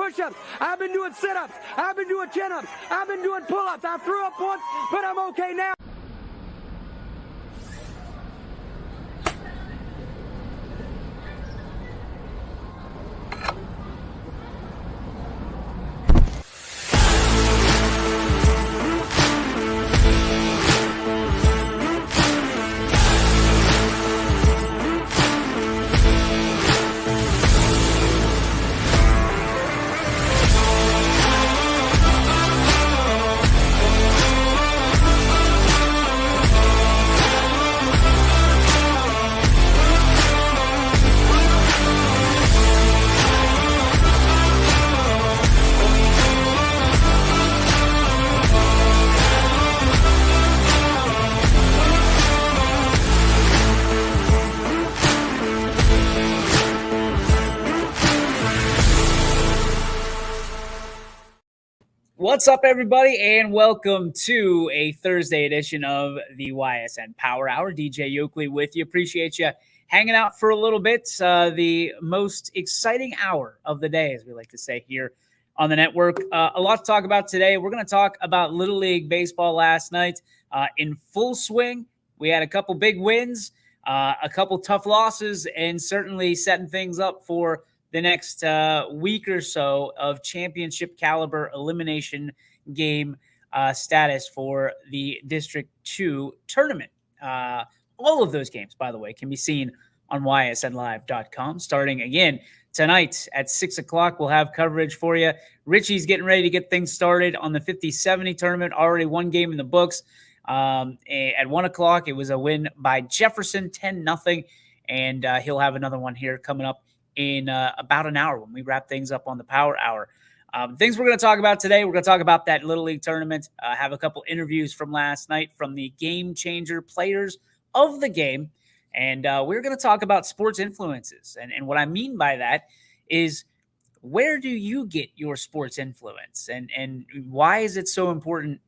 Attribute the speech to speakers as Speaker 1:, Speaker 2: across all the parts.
Speaker 1: push-ups. I've been doing sit-ups. I've been doing chin-ups. I've been doing pull-ups. I threw up once, but I'm okay now.
Speaker 2: What's up, everybody, and welcome to a Thursday edition of the Ysn Power Hour. DJ Yoakley with you. Appreciate you hanging out for a little bit. The most exciting hour of the day, as we like to say here on the network. A lot to talk about today. We're going to talk about Little League Baseball last night in full swing. We had a couple big wins, a couple tough losses, and certainly setting things up for the next week or so of championship caliber elimination game status for the District 2 tournament. All of those games, by the way, can be seen on ysnlive.com. Starting again tonight at 6 o'clock, we'll have coverage for you. Richie's getting ready to get things started on the 50-70 tournament. Already one game in the books. At 1 o'clock, it was a win by Jefferson, 10-0. And he'll have another one here coming up in about an hour when we wrap things up on the Power Hour. Things we're going to talk about today, we're going to talk about that Little League tournament, have a couple interviews from last night from the game changer players of the game, and we're going to talk about sports influences. And what I mean by that is, where do you get your sports influence? And why is it so important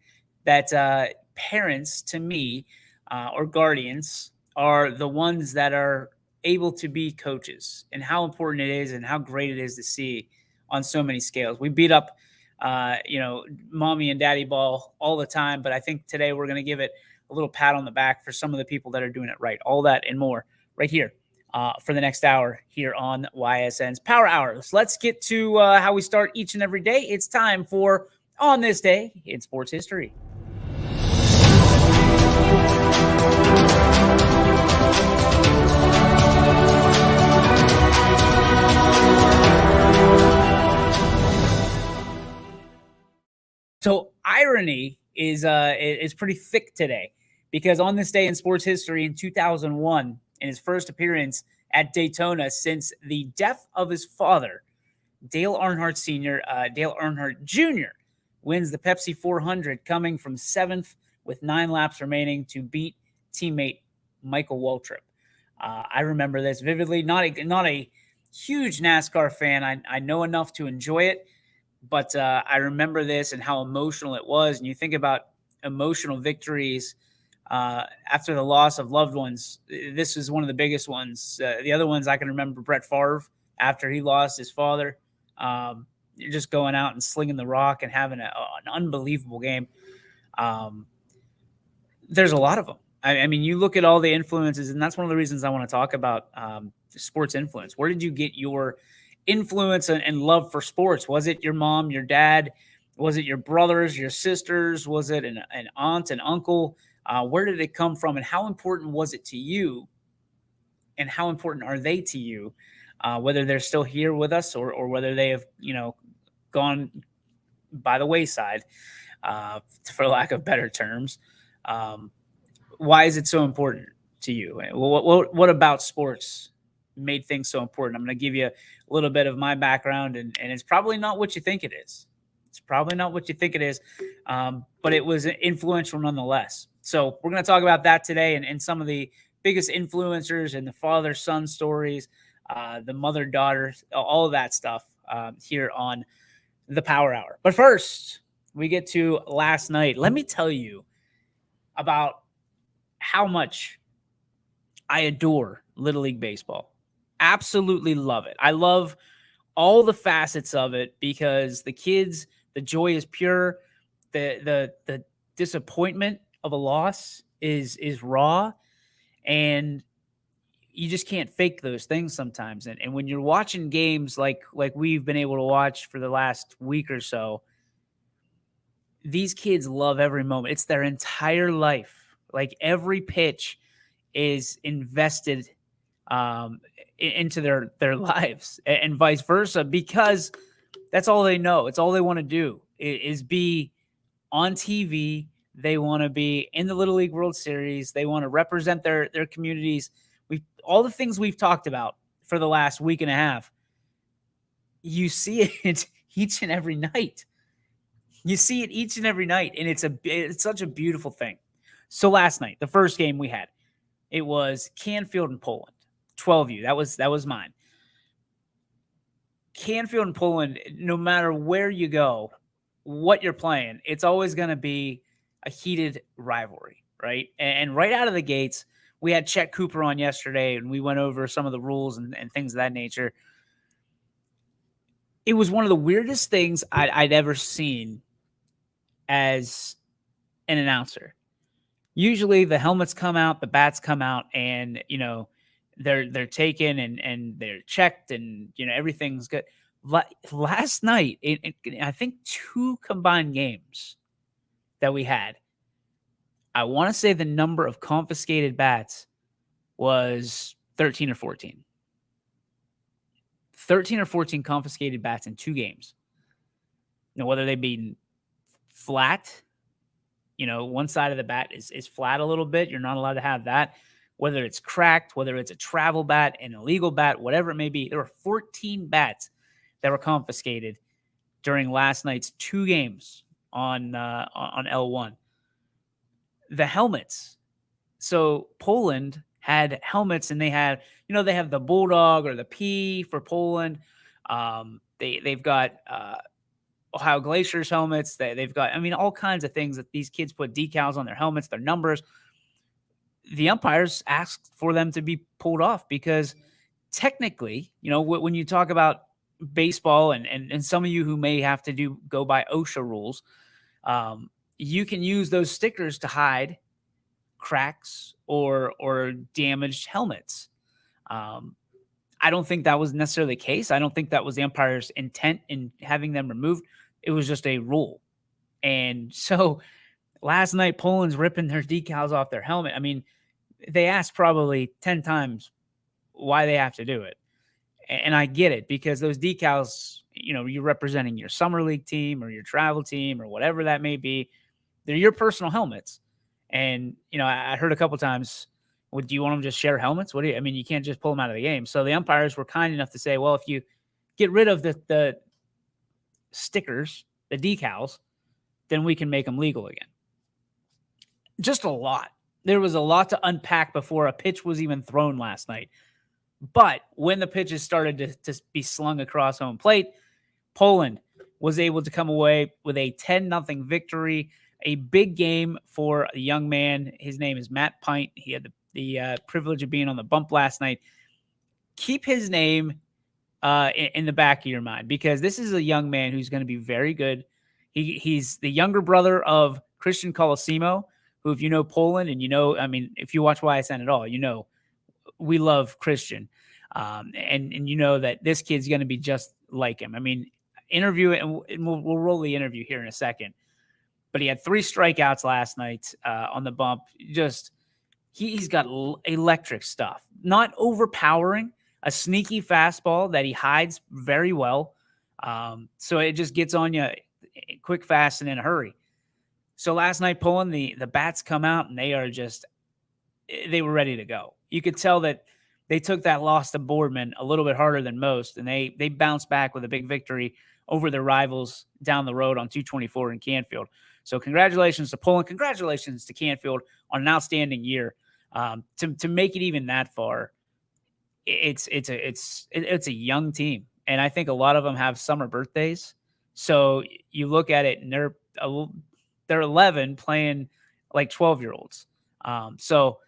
Speaker 2: that parents, to me, or guardians, are the ones that are able to be coaches, and how important it is and how great it is to see on so many scales. We beat up, mommy and daddy ball all the time, but I think today we're going to give it a little pat on the back for some of the people that are doing it right. All that and more right here for the next hour here on YSN's Power Hour. So let's get to how we start each and every day. It's time for On This Day in Sports History. So irony is pretty thick today, because on this day in sports history in 2001, in his first appearance at Daytona since the death of his father, Dale Earnhardt Sr., Dale Earnhardt Jr. wins the Pepsi 400, coming from 7th with 9 laps remaining to beat teammate Michael Waltrip. I remember this vividly. Not a huge NASCAR fan. I know enough to enjoy it. But I remember this and how emotional it was. And you think about emotional victories after the loss of loved ones. This is one of the biggest ones. The other ones I can remember, Brett Favre, after he lost his father. You're just going out and slinging the rock and having an unbelievable game. There's a lot of them. I mean, you look at all the influences, and that's one of the reasons I want to talk about sports influence. Where did you get your influence and love for sports? Was it your mom, your dad? Was it your brothers, your sisters? Was it an aunt, an uncle? Where did it come from, and how important was it to you? And how important are they to you? Whether they're still here with us or whether they have, gone by the wayside, for lack of better terms. Why is it so important to you? What about sports made things so important? I'm going to give you a little bit of my background, and it's probably not what you think it is. It's probably not what you think it is, but it was influential nonetheless. So we're going to talk about that today, and some of the biggest influencers and the father-son stories, the mother-daughter, all of that stuff here on the Power Hour. But first, we get to last night. Let me tell you about how much I adore Little League Baseball. Absolutely love it. I love all the facets of it, because the kids, the joy is pure. The disappointment of a loss is raw, and you just can't fake those things sometimes. And when you're watching games like we've been able to watch for the last week or so, these kids love every moment. It's their entire life. Like every pitch is invested into their lives, and vice versa, because that's all they know. It's all they want to do is be on TV. They want to be in the Little League World Series. They want to represent their communities. All the things we've talked about for the last week and a half. You see it each and every night. You see it each and every night, and it's such a beautiful thing. So last night, the first game we had, it was Canfield and Poland, 12U. That was mine. Canfield and Poland, no matter where you go, what you're playing, it's always going to be a heated rivalry, right? And right out of the gates, we had Chet Cooper on yesterday, and we went over some of the rules and things of that nature. It was one of the weirdest things I'd ever seen as an announcer. Usually the helmets come out, the bats come out, and they're taken and they're checked, and everything's good. Last night, I think 2 combined games that we had, I want to say the number of confiscated bats was 13 or 14. 13 or 14 confiscated bats in 2 games. Whether they be flat, one side of the bat is flat a little bit. You're not allowed to have that. Whether it's cracked, whether it's a travel bat, an illegal bat, whatever it may be, there were 14 bats that were confiscated during last night's 2 games on L1. The helmets. So Poland had helmets, and they had, they have the Bulldog or the P for Poland. They've got Ohio Glaciers helmets. They've got, all kinds of things that these kids put decals on their helmets, their numbers. The umpires asked for them to be pulled off because technically, when you talk about baseball and some of you who may have to go by OSHA rules, you can use those stickers to hide cracks or damaged helmets. I don't think that was necessarily the case. I don't think that was the umpire's intent in having them removed. It was just a rule. And so last night, Poland's ripping their decals off their helmet. They asked probably 10 times why they have to do it. And I get it, because those decals, you're representing your summer league team or your travel team or whatever that may be. They're your personal helmets. And, I heard a couple times, well, do you want them to just share helmets? You can't just pull them out of the game. So the umpires were kind enough to say, well, if you get rid of the stickers, the decals, then we can make them legal again. Just a lot. There was a lot to unpack before a pitch was even thrown last night. But when the pitches started to be slung across home plate, Poland was able to come away with a 10-0 victory, a big game for a young man. His name is Matt Pint. He had the privilege of being on the bump last night. Keep his name in the back of your mind, because this is a young man who's going to be very good. He's the younger brother of Christian Colosimo, who, if you know Poland and if you watch YSN at all, we love Christian. And you know that this kid's going to be just like him. Interview it, and we'll roll the interview here in a second. But he had 3 strikeouts last night on the bump. Just he's got electric stuff, not overpowering, a sneaky fastball that he hides very well. So it just gets on you quick, fast, and in a hurry. So last night, Poland, the bats come out, and they were ready to go. You could tell that they took that loss to Boardman a little bit harder than most, and they bounced back with a big victory over their rivals down the road on 224 in Canfield. So congratulations to Poland. Congratulations to Canfield on an outstanding year. To make it even that far, it's a young team, and I think a lot of them have summer birthdays. So you look at it, and they're 11 playing like 12-year-olds. So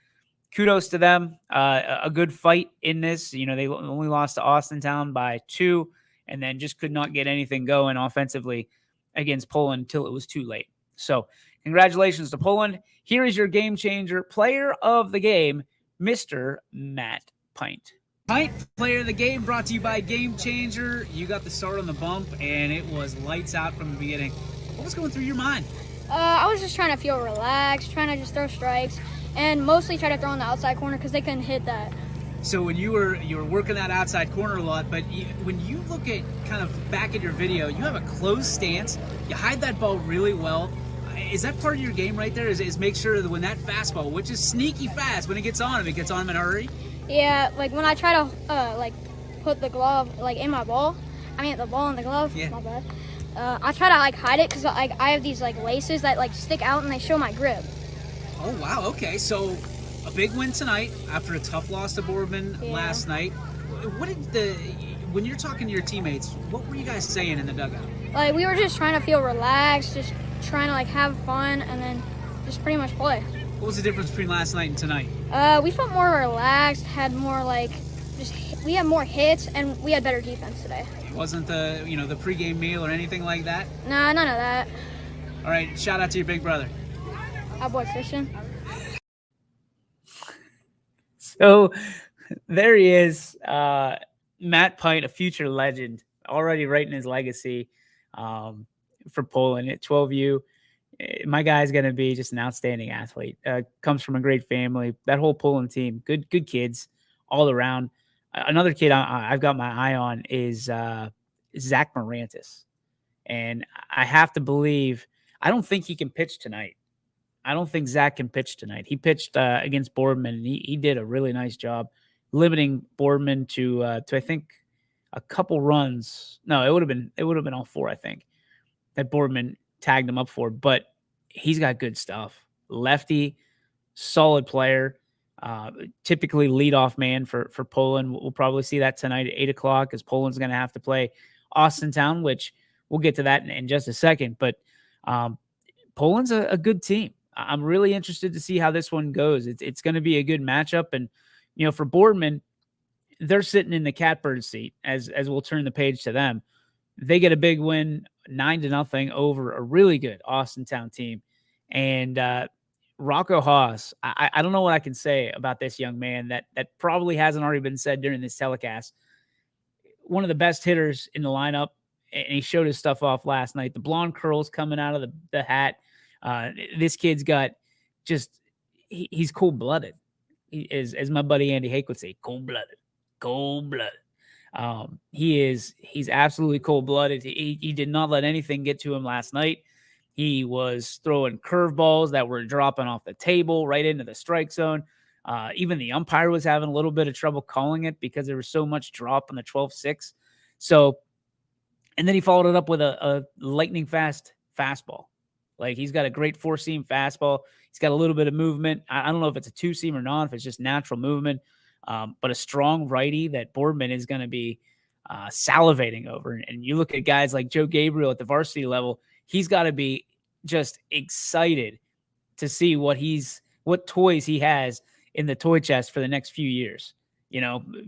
Speaker 2: kudos to them. A good fight in this. They only lost to Austintown by 2. and then just could not get anything going offensively against Poland until it was too late. So congratulations to Poland. Here is your game changer, player of the game, Mr. Matt Pint. Pint, player of the game, brought to you by Game Changer. You got the start on the bump, and it was lights out from the beginning. What was going through your mind?
Speaker 3: I was just trying to feel relaxed, trying to just throw strikes, and mostly try to throw in the outside corner because they couldn't hit that.
Speaker 2: So when you were working that outside corner a lot, but when you look at kind of back at your video, you have a closed stance. You hide that ball really well. Is that part of your game right there? Is make sure that when that fastball, which is sneaky fast, when it gets on him in a hurry?
Speaker 3: Yeah, like when I try to put the glove in my ball, the ball in the glove.
Speaker 2: Yeah.
Speaker 3: My bad. I try to hide it because I have these laces that stick out and they show my grip.
Speaker 2: Oh wow, okay. So a big win tonight after a tough loss to Boardman last night. What did when you're talking to your teammates, what were you guys saying in the dugout?
Speaker 3: We were just trying to feel relaxed, just trying to have fun, and then just pretty much play.
Speaker 2: What was the difference between last night and tonight?
Speaker 3: We felt more relaxed, had more we had more hits, and we had better defense today.
Speaker 2: It wasn't the the pregame meal or anything like that?
Speaker 3: Nah, none of that.
Speaker 2: All right, shout out to your big brother.
Speaker 3: Our boy Christian.
Speaker 2: So there he is, Matt Pint, a future legend, already writing his legacy for Poland at 12U. My guy's going to be just an outstanding athlete. Comes from a great family. That whole Poland team, good kids all around. Another kid I've got my eye on is Zach Morantis. And I have to believe, I don't think he can pitch tonight. I don't think Zach can pitch tonight. He pitched against Boardman, and he did a really nice job limiting Boardman to I think a couple runs. No, it would have been all four, I think, that Boardman tagged him up for. But he's got good stuff. Lefty, solid player. Typically leadoff man for Poland. We'll probably see that tonight at 8:00 because Poland's going to have to play Austintown, which we'll get to that in just a second. But Poland's a good team. I'm really interested to see how this one goes. It's going to be a good matchup. And, for Boardman, they're sitting in the catbird seat as we'll turn the page to them. They get a big win, 9-0 over a really good Austintown team. And Rocco Haas, I don't know what I can say about this young man that probably hasn't already been said during this telecast. One of the best hitters in the lineup, and he showed his stuff off last night. The blonde curls coming out of the hat. This kid's got he's cold-blooded. As my buddy Andy Hake would say, cold-blooded. He's absolutely cold-blooded. He did not let anything get to him last night. He was throwing curveballs that were dropping off the table right into the strike zone. Even the umpire was having a little bit of trouble calling it because there was so much drop on the 12-6. So, and then he followed it up with a lightning fast fastball. He's got a great four-seam fastball. He's got a little bit of movement. I don't know if it's a two-seam or not, if it's just natural movement. But a strong righty that Boardman is going to be salivating over. And you look at guys like Joe Gabriel at the varsity level, he's got to be just excited to see what toys he has in the toy chest for the next few years.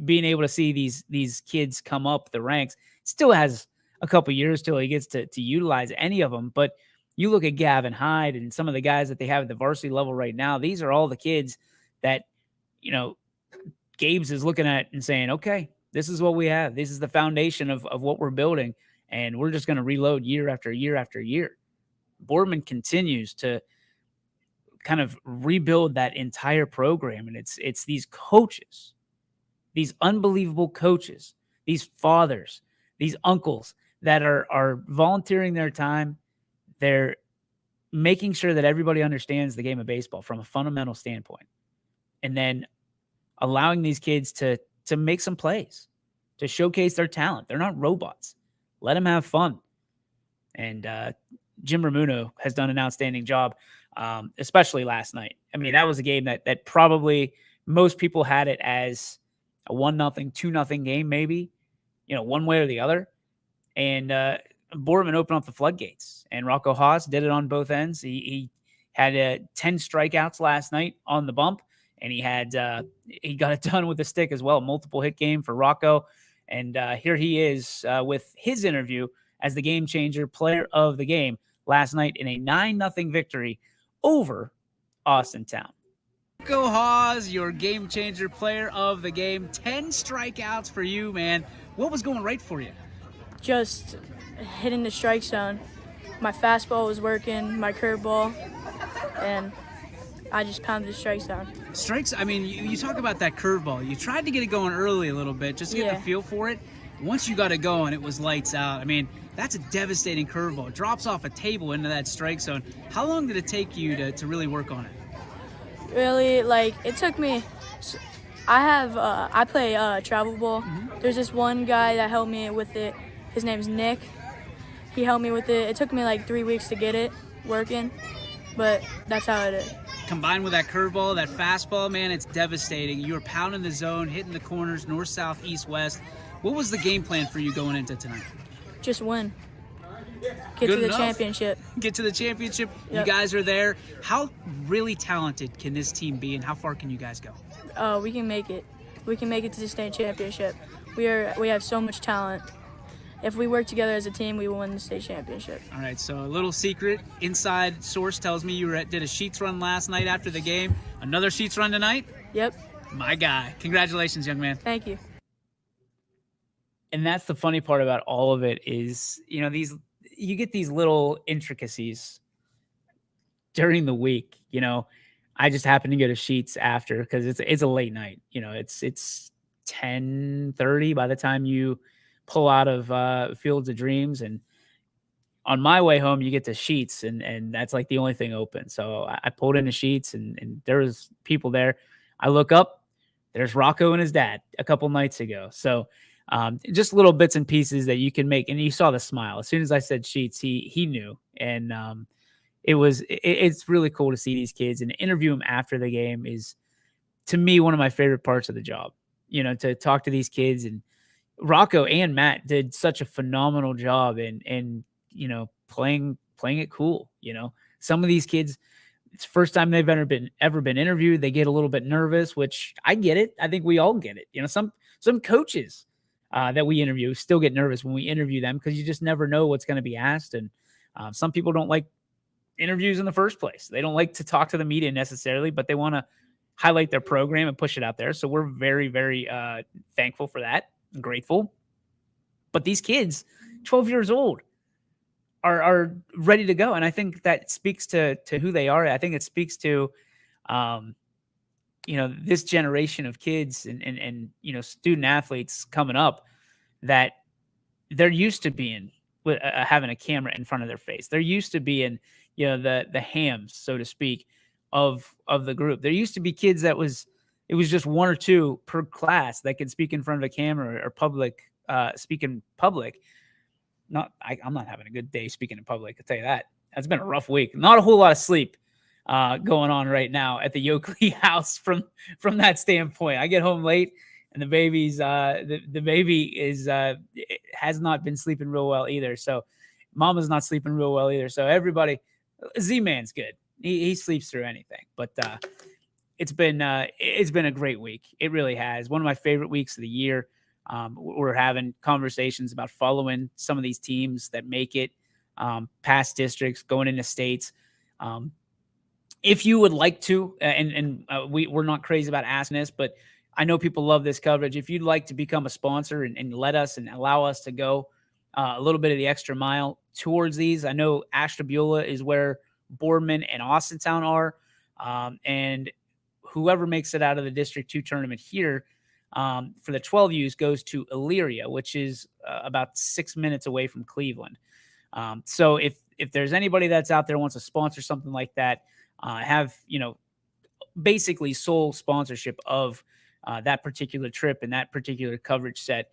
Speaker 2: Being able to see these kids come up the ranks. Still has a couple years till he gets to utilize any of them. But you look at Gavin Hyde and some of the guys that they have at the varsity level right now. These are all the kids that, Gabe's is looking at and saying, okay, this is what we have. This is the foundation of what we're building. And we're just going to reload year after year after year. Boardman continues to kind of rebuild that entire program. And it's these coaches, these unbelievable coaches, these fathers, these uncles that are volunteering their time. They're making sure that everybody understands the game of baseball from a fundamental standpoint. And then allowing these kids to make some plays, to showcase their talent. They're not robots. Let them have fun. And Jim Ramuno has done an outstanding job, especially last night. That was a game that probably most people had it as a 1-0, 2-0 game, maybe, one way or the other. And Boardman opened up the floodgates, and Rocco Haas did it on both ends. He had 10 strikeouts last night on the bump, and he got it done with the stick as well. Multiple hit game for Rocco. And here he is with his interview as the game changer player of the game last night in a 9-0 victory over Austintown. Go Haws, your game changer player of the game. 10 strikeouts for you, man. What was going right for you?
Speaker 4: Just hitting the strike zone. My fastball was working, my curveball, and I just pounded the strike zone.
Speaker 2: Strikes, I mean, you talk about that curveball. You tried to get it going early a little bit, just to get the feel for it. Once you got it going, it was lights out. I mean, that's a devastating curveball. It drops off a table into that strike zone. How long did it take you to really work on it?
Speaker 4: Really, like, it took me, I play travel ball. There's this one guy that helped me with it. His name's Nick. He helped me with it. It took me like 3 weeks to get it working, but that's how it is.
Speaker 2: Combined with that curveball, that fastball, man, it's devastating. You were pounding the zone, hitting the corners, north, south, east, west. What was the game plan for you going into tonight?
Speaker 4: Just win. Get to the championship.
Speaker 2: Get to the championship.
Speaker 4: Yep.
Speaker 2: You guys are there. How really talented can this team be, and how far can you guys go?
Speaker 4: We can make it. We can make it to the state championship. We have so much talent. If we work together as a team, we will win the state championship.
Speaker 2: All right, so a little secret. Inside source tells me you did a sheets run last night after the game. Another sheets run tonight?
Speaker 4: Yep.
Speaker 2: My guy. Congratulations, young man.
Speaker 4: Thank you.
Speaker 2: And that's the funny part about all of it is, you get these little intricacies during the week. I just happened to go to sheets after because it's a late night. It's 10:30 by the time you pull out of Fields of Dreams, and on my way home you get to sheets, and that's like the only thing open. So I pulled into sheets, and there was people there. I look up, there's Rocco and his dad a couple nights ago. So just little bits and pieces that you can make, and you saw the smile as soon as I said sheets. He knew, and it's really cool to see these kids and interview them after the game is, to me, one of my favorite parts of the job. To talk to these kids, and Rocco and Matt did such a phenomenal job in playing it cool. Some of these kids, it's the first time they've ever been interviewed. They get a little bit nervous, which I get it. I think we all get it. Some coaches that we interview still get nervous when we interview them because you just never know what's going to be asked. And some people don't like interviews in the first place. They don't like to talk to the media necessarily, but they want to highlight their program and push it out there. So we're very, very thankful for that and grateful. But these kids, 12 years old, are ready to go. And I think that speaks to who they are. I think it speaks to, this generation of kids and student athletes coming up that they're used to being with having a camera in front of their face. They're used to being, the hams, so to speak, of the group. There used to be kids it was just one or two per class that could speak in front of a camera or speak in public. I'm not having a good day speaking in public. I'll tell you that. It's been a rough week. Not a whole lot of sleep going on right now at the Yoakley house from that standpoint. I get home late, and the baby's the baby has not been sleeping real well either. So mama's not sleeping real well either. So everybody, Z-Man's good. He sleeps through anything. But it's been a great week. It really has. One of my favorite weeks of the year. We're having conversations about following some of these teams that make it past districts, going into states. If you would like to, we're not crazy about asking this, but I know people love this coverage. If you'd like to become a sponsor and let us and allow us to go a little bit of the extra mile towards these, I know Ashtabula is where Boardman and Austintown are, and whoever makes it out of the District 2 tournament here for the 12Us goes to Elyria, which is about 6 minutes away from Cleveland. So if there's anybody that's out there wants to sponsor something like that, have basically sole sponsorship of that particular trip and that particular coverage set,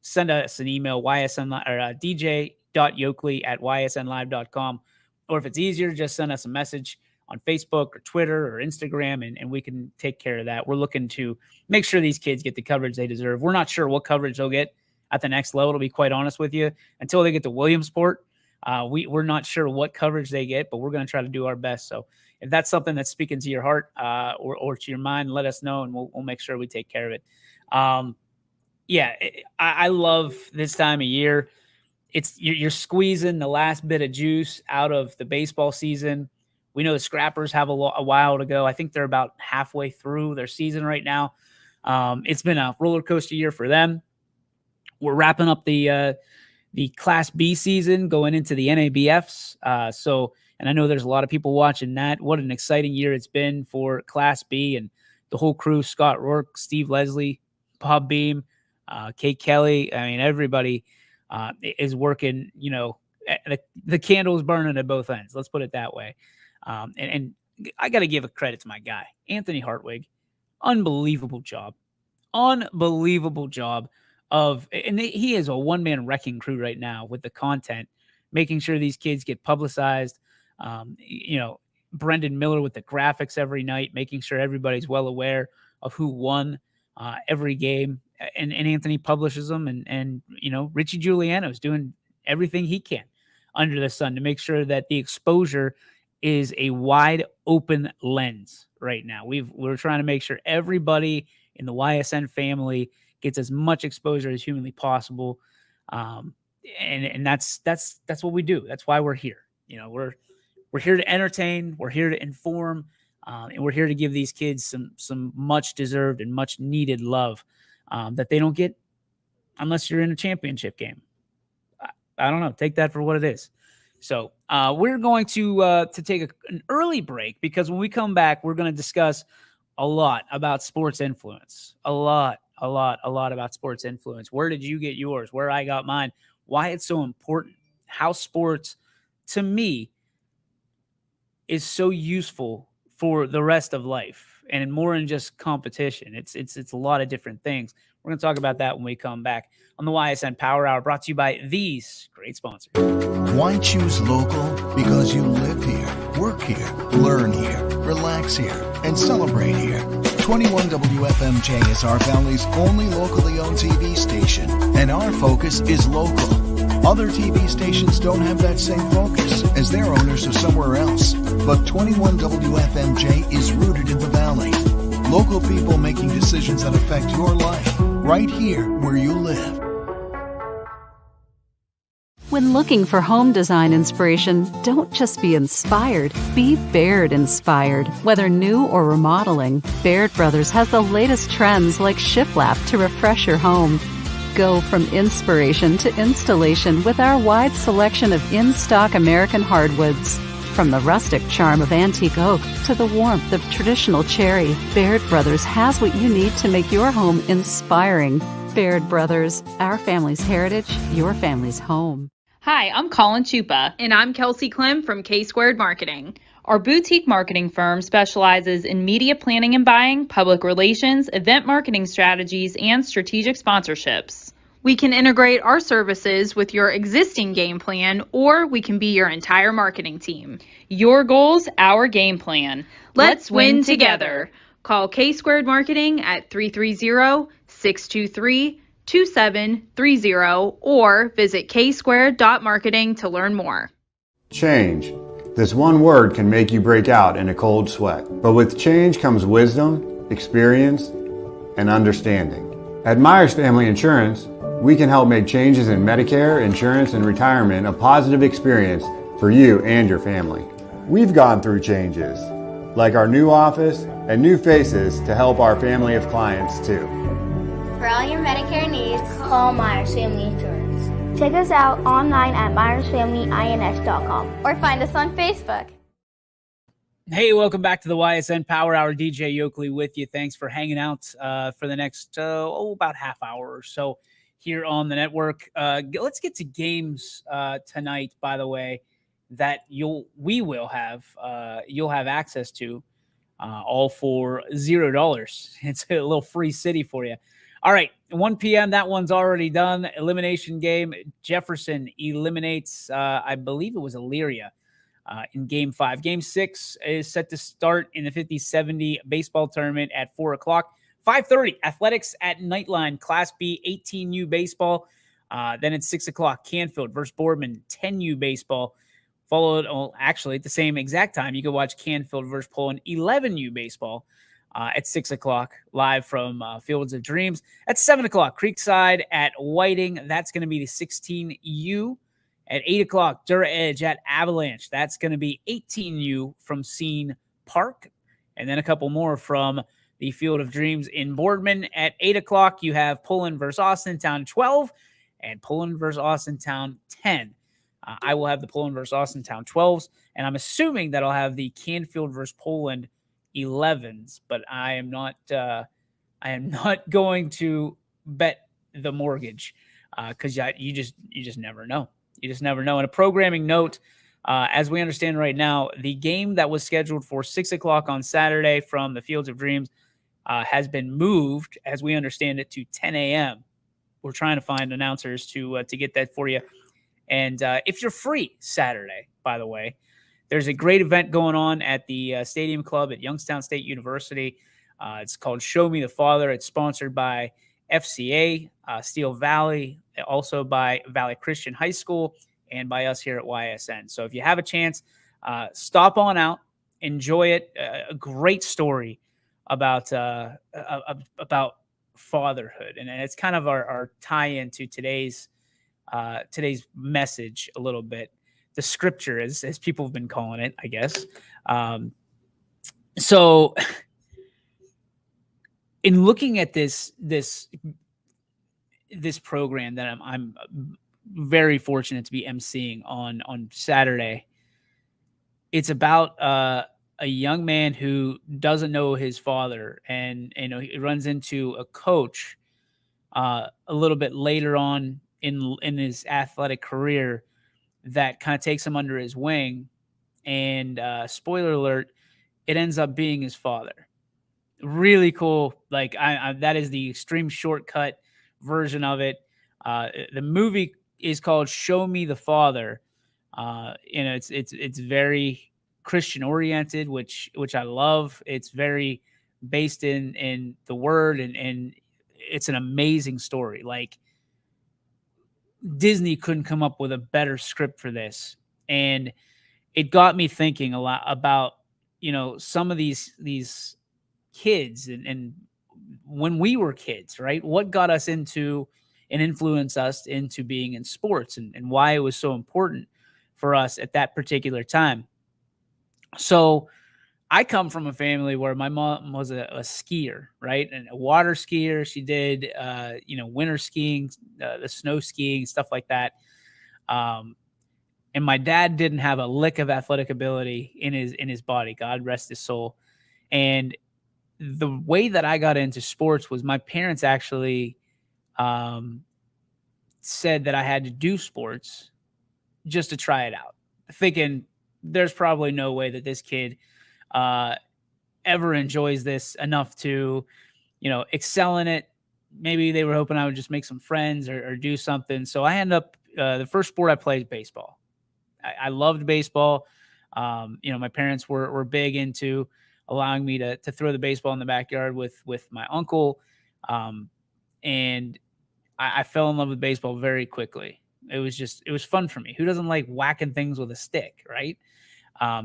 Speaker 2: send us an email, ysn or dj.yoakley@ysnlive.com, or if it's easier, just send us a message on Facebook or Twitter or Instagram, and we can take care of that. We're looking to make sure these kids get the coverage they deserve. We're not sure what coverage they'll get at the next level, to be quite honest with you, until they get to Williamsport. We're not sure what coverage they get, but we're going to try to do our best. So if that's something that's speaking to your heart or to your mind, let us know, and we'll make sure we take care of it. Yeah, I love this time of year. You're squeezing the last bit of juice out of the baseball season. We know the Scrappers have a while to go. I think they're about halfway through their season right now. It's been a roller coaster year for them. We're wrapping up the Class B season, going into the NABFs. And I know there's a lot of people watching that. What an exciting year it's been for Class B and the whole crew: Scott Rourke, Steve Leslie, Bob Beam, Kate Kelly. I mean, everybody is working. The candle is burning at both ends. Let's put it that way. And I got to give a credit to my guy, Anthony Hartwig. Unbelievable job and he is a one-man wrecking crew right now with the content, making sure these kids get publicized. Brendan Miller with the graphics every night, making sure everybody's well aware of who won every game, and Anthony publishes them, and Richie Giuliano's doing everything he can under the sun to make sure that the exposure is a wide open lens right now. We're trying to make sure everybody in the YSN family gets as much exposure as humanly possible. And that's what we do. That's why we're here. We're here to entertain, we're here to inform, and we're here to give these kids some much deserved and much needed love that they don't get unless you're in a championship game. I don't know. Take that for what it is. So we're going to take an early break, because when we come back, we're going to discuss a lot about sports influence. A lot about sports influence. Where did you get yours? Where I got mine? Why it's so important? How sports, to me, is so useful for the rest of life, and more than just competition. It's a lot of different things. We're going to talk about that when we come back on the YSN Power Hour, brought to you by these great sponsors.
Speaker 5: Why choose local? Because you live here, work here, learn here, relax here, and celebrate here. 21 WFMJ is our family's only locally owned TV station, and our focus is local. Other TV stations don't have that same focus, as their owners are somewhere else. But 21 WFMJ is rooted in the Valley. Local people making decisions that affect your life, right here where you live.
Speaker 6: When looking for home design inspiration, don't just be inspired, be Baird inspired. Whether new or remodeling, Baird Brothers has the latest trends like shiplap to refresh your home. Go from inspiration to installation with our wide selection of in-stock American hardwoods. From the rustic charm of antique oak to the warmth of traditional cherry, Baird Brothers has what you need to make your home inspiring. Baird Brothers, our family's heritage, your family's home.
Speaker 7: Hi, I'm Colin Chupa. And I'm Kelsey Clem from K-Squared Marketing. Our boutique marketing firm specializes in media planning and buying, public relations, event marketing strategies, and strategic sponsorships. We can integrate our services with your existing game plan, or we can be your entire marketing team. Your goals, our game plan. Let's win together. Call K-Squared Marketing at 330-623-2730 or visit ksquared.marketing to learn more.
Speaker 8: Change. This one word can make you break out in a cold sweat. But with change comes wisdom, experience, and understanding. At Myers Family Insurance, we can help make changes in Medicare, insurance, and retirement a positive experience for you and your family. We've gone through changes, like our new office and new faces to help our family of clients too.
Speaker 9: For all your Medicare needs, call Myers Family Insurance. Check us out online at myersfamilyins.com or find us on Facebook.
Speaker 2: Hey, welcome back to the YSN Power Hour. DJ Yoakley with you. Thanks for hanging out for the next about half hour or so here on the network. Let's get to games tonight, by the way, that you'll have access to all for $0. It's a little free city for you. All right, 1 p.m. That one's already done. Elimination game. Jefferson eliminates, I believe it was Elyria in Game 5. Game 6 is set to start in the 50-70 baseball tournament at 4 o'clock. 5:30, Athletics at Nightline, Class B 18U baseball. Then at 6 o'clock, Canfield versus Boardman, 10U baseball. Followed, actually, at the same exact time, you can watch Canfield versus Poland, 11U baseball. at 6 o'clock, live from Fields of Dreams. At 7 o'clock, Creekside at Whiting. That's going to be the 16U. At 8 o'clock, Dura Edge at Avalanche. That's going to be 18U from Scene Park. And then a couple more from the Field of Dreams in Boardman. At 8 o'clock, you have Pullen versus Austintown 12 and Pullen versus Austintown 10. I will have the Pullen versus Austintown 12s, and I'm assuming that I'll have the Canfield versus Poland 11s, but I am not going to bet the mortgage because you just never know. You just never know. And a programming note, as we understand right now, the game that was scheduled for 6 o'clock on Saturday from the Fields of Dreams has been moved, as we understand it, to 10 a.m. We're trying to find announcers to get that for you. And if you're free Saturday, by the way, there's a great event going on at the Stadium Club at Youngstown State University. It's called Show Me the Father. It's sponsored by FCA, Steel Valley, also by Valley Christian High School, and by us here at YSN. So if you have a chance, stop on out, enjoy it. A great story about fatherhood, and it's kind of our tie-in to today's message a little bit. The scripture, as people have been calling it, I guess. So in looking at this program that I'm very fortunate to be emceeing on Saturday, it's about a young man who doesn't know his father, and he runs into a coach a little bit later on in his athletic career that kind of takes him under his wing, and spoiler alert, it ends up being his father. Really cool. Like that is the extreme shortcut version of it. The movie is called Show Me the Father. It's very Christian oriented, which I love. It's very based in the word, and it's an amazing story. Like, Disney couldn't come up with a better script for this. And it got me thinking a lot about, some of these kids and when we were kids, right? What got us into and influenced us into being in sports, and why it was so important for us at that particular time. So I come from a family where my mom was a skier, right? And a water skier. She did, winter skiing, the snow skiing, stuff like that. And my dad didn't have a lick of athletic ability in his body. God rest his soul. And the way that I got into sports was my parents actually said that I had to do sports just to try it out, thinking there's probably no way that this kid ever enjoys this enough to, excel in it. Maybe they were hoping I would just make some friends or do something. So I ended up, the first sport I played baseball. I loved baseball. My parents were big into allowing me to throw the baseball in the backyard with my uncle. And I fell in love with baseball very quickly. It was fun for me. Who doesn't like whacking things with a stick, right?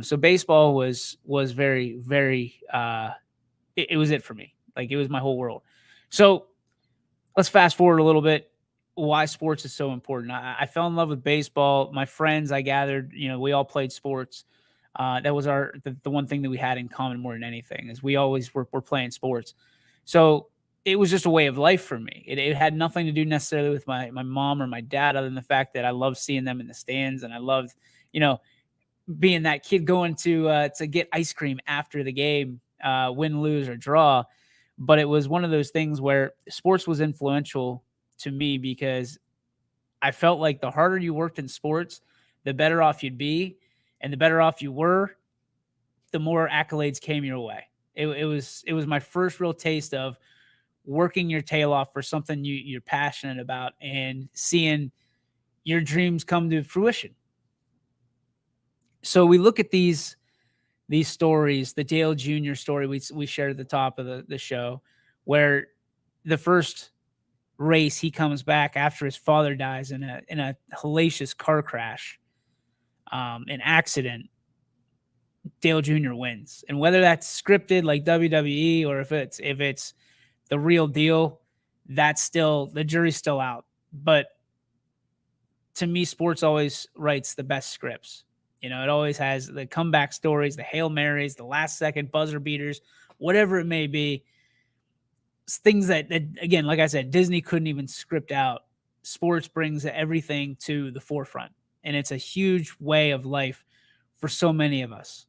Speaker 2: So baseball was very, very, it was it for me. Like, it was my whole world. So let's fast forward a little bit. Why sports is so important. I fell in love with baseball. My friends, I gathered, we all played sports. That was the one thing that we had in common more than anything, is we always were playing sports. So it was just a way of life for me. It had nothing to do necessarily with my mom or my dad, other than the fact that I loved seeing them in the stands, and I loved, being that kid going to get ice cream after the game, win, lose, or draw. But it was one of those things where sports was influential to me, because I felt like the harder you worked in sports, the better off you'd be. And the better off you were, the more accolades came your way. It was my first real taste of working your tail off for something you're passionate about, and seeing your dreams come to fruition. So we look at these stories, the Dale Jr. story we shared at the top of the show, where the first race he comes back after his father dies in a hellacious car crash, an accident. Dale Jr. wins. And whether that's scripted like WWE or if it's the real deal, that's still, the jury's still out. But to me, sports always writes the best scripts. It always has the comeback stories, the Hail Marys, the last second buzzer beaters, whatever it may be. Things that, again, like I said, Disney couldn't even script out. Sports brings everything to the forefront. And it's a huge way of life for so many of us.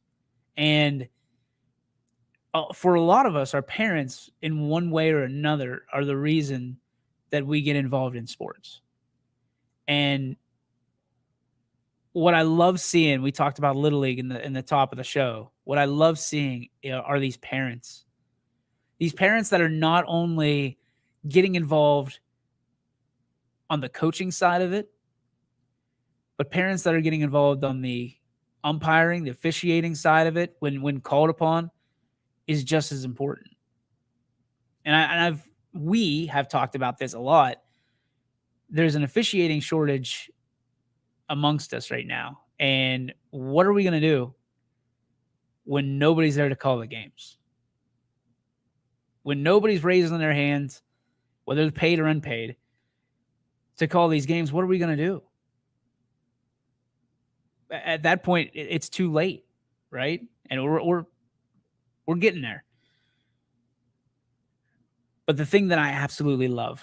Speaker 2: And for a lot of us, our parents, in one way or another, are the reason that we get involved in sports. And what I love seeing, we talked about Little League in the top of the show. What I love seeing are these parents. These parents that are not only getting involved on the coaching side of it, but parents that are getting involved on the umpiring, the officiating side of it when called upon is just as important. And we have talked about this a lot. There's an officiating shortage amongst us right now. And what are we going to do when nobody's there to call the games? When nobody's raising their hands, whether they're paid or unpaid, to call these games, what are we going to do? At that point, it's too late, right? And we're getting there. But the thing that I absolutely love,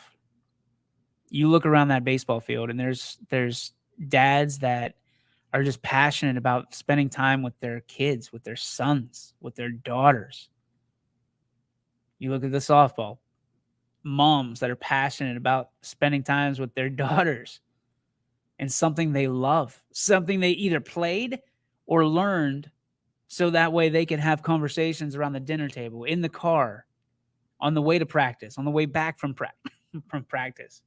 Speaker 2: you look around that baseball field and there's dads that are just passionate about spending time with their kids, with their sons, with their daughters. You look at the softball, moms that are passionate about spending times with their daughters and something they love, something they either played or learned, so that way they can have conversations around the dinner table, in the car, on the way to practice, on the way back from practice.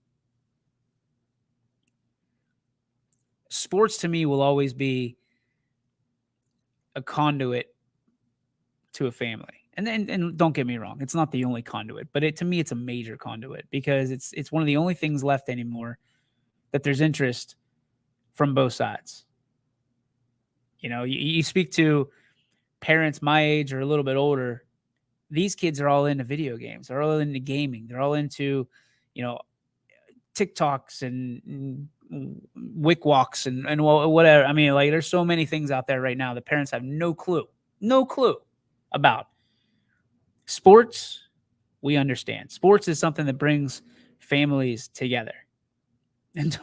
Speaker 2: Sports to me will always be a conduit to a family. And don't get me wrong, it's not the only conduit, but to me, it's a major conduit because it's one of the only things left anymore that there's interest from both sides. You speak to parents my age or a little bit older, these kids are all into video games. They're all into gaming. They're all into, TikToks and Wick walks and whatever. I mean, like, there's so many things out there right now that parents have no clue about. Sports, we understand. Sports is something that brings families together. And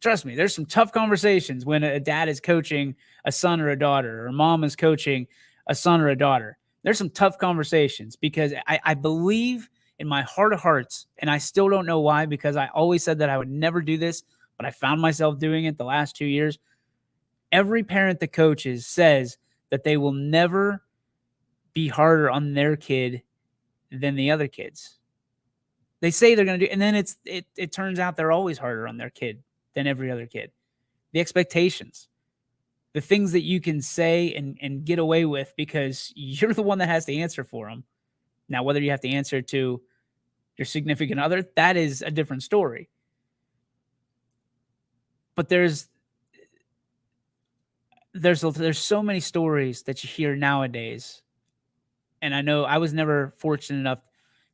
Speaker 2: trust me, there's some tough conversations when a dad is coaching a son or a daughter, or a mom is coaching a son or a daughter. There's some tough conversations because I believe in my heart of hearts, and I still don't know why, because I always said that I would never do this, but I found myself doing it the last 2 years. Every parent that coaches says that they will never be harder on their kid than the other kids. They say they're going to do, and then it turns out they're always harder on their kid than every other kid. The expectations, the things that you can say and get away with because you're the one that has to answer for them. Now, whether you have to answer to your significant other, that is a different story. But there's so many stories that you hear nowadays. And I know I was never fortunate enough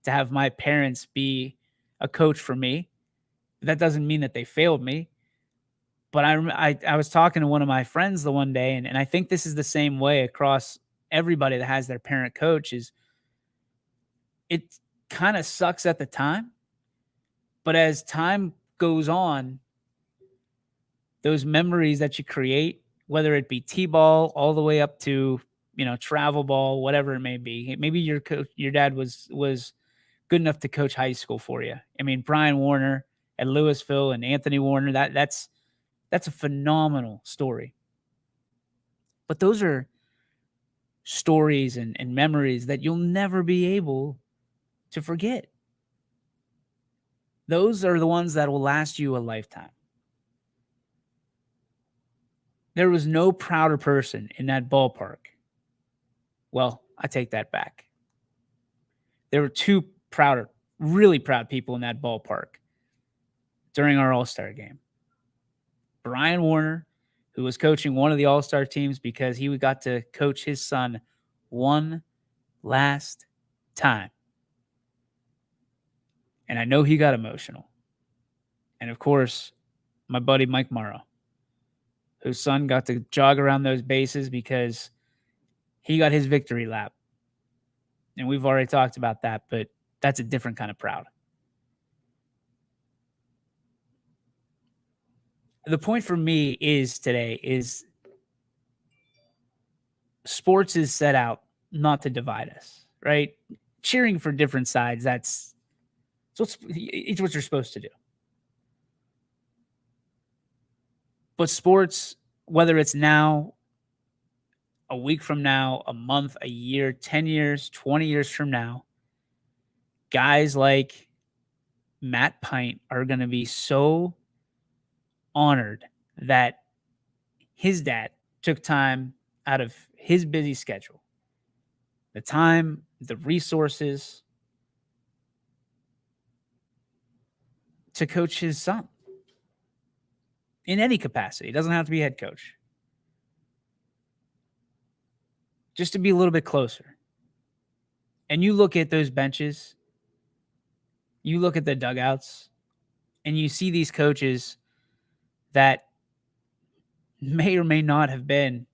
Speaker 2: to have my parents be a coach for me. That doesn't mean that they failed me. But I was talking to one of my friends the one day, and I think this is the same way across everybody that has their parent coach. Is it kind of sucks at the time, but as time goes on, those memories that you create, whether it be T-ball all the way up to travel ball, whatever it may be. Maybe your dad was good enough to coach high school for you. I mean, Brian Warner at Louisville and Anthony Warner, that's a phenomenal story. But those are stories and memories that you'll never be able to forget. Those are the ones that will last you a lifetime. There was no prouder person in that ballpark. Well, I take that back. There were two really proud people in that ballpark during our All-Star game. Brian Warner, who was coaching one of the all-star teams because he got to coach his son one last time. And I know he got emotional. And of course, my buddy Mike Morrow, whose son got to jog around those bases because he got his victory lap. And we've already talked about that, but that's a different kind of proud. The point for me today is sports is set out not to divide us, right? Cheering for different sides, it's what you're supposed to do. But sports, whether it's now, a week from now, a month, a year, 10 years, 20 years from now, guys like Matt Pint are going to be so honored that his dad took time out of his busy schedule, the time, the resources to coach his son in any capacity. It doesn't have to be head coach. Just to be a little bit closer. And you look at those benches, you look at the dugouts, and you see these coaches that may or may not have been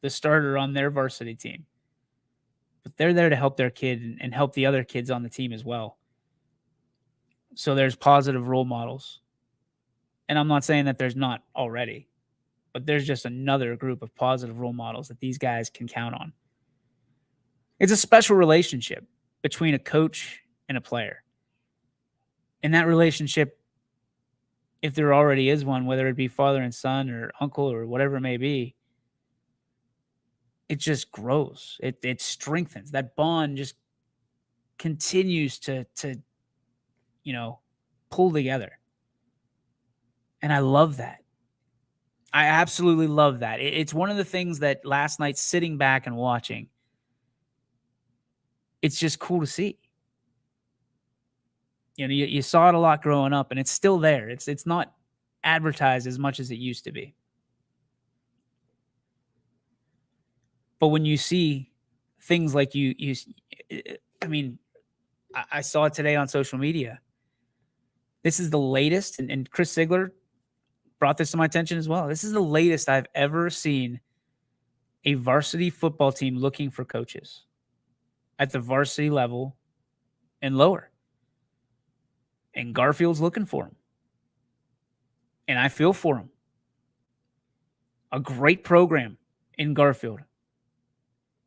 Speaker 2: the starter on their varsity team. But they're there to help their kid and help the other kids on the team as well. So there's positive role models. And I'm not saying that there's not already, but there's just another group of positive role models that these guys can count on. It's a special relationship between a coach and a player. And that relationship, if there already is one, whether it be father and son or uncle or whatever it may be, it just grows. It strengthens. That bond just continues to pull together. And I love that. I absolutely love that. It's one of the things that last night, sitting back and watching, it's just cool to see. You saw it a lot growing up, and it's still there. It's not advertised as much as it used to be. But when you see things like I saw it today on social media. This is the latest, and Chris Sigler brought this to my attention as well. This is the latest I've ever seen a varsity football team looking for coaches at the varsity level and lower. And Garfield's looking for him. And I feel for him. A great program in Garfield.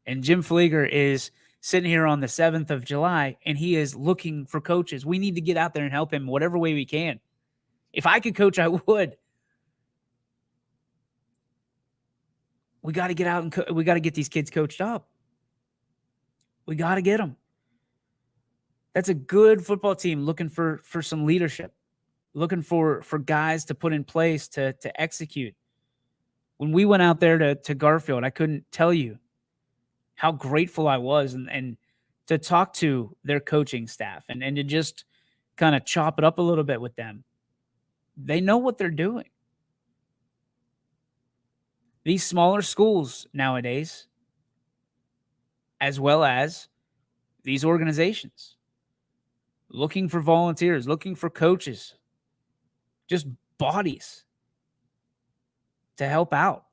Speaker 2: And Jim Flieger is sitting here on the 7th of July, and he is looking for coaches. We need to get out there and help him whatever way we can. If I could coach, I would. We got to get out and we got to get these kids coached up. We got to get them. That's a good football team looking for some leadership, looking for guys to put in place to execute. When we went out there to Garfield, I couldn't tell you how grateful I was and to talk to their coaching staff and to just kind of chop it up a little bit with them. They know what they're doing. These smaller schools nowadays, as well as these organizations, looking for volunteers, looking for coaches, just bodies to help out,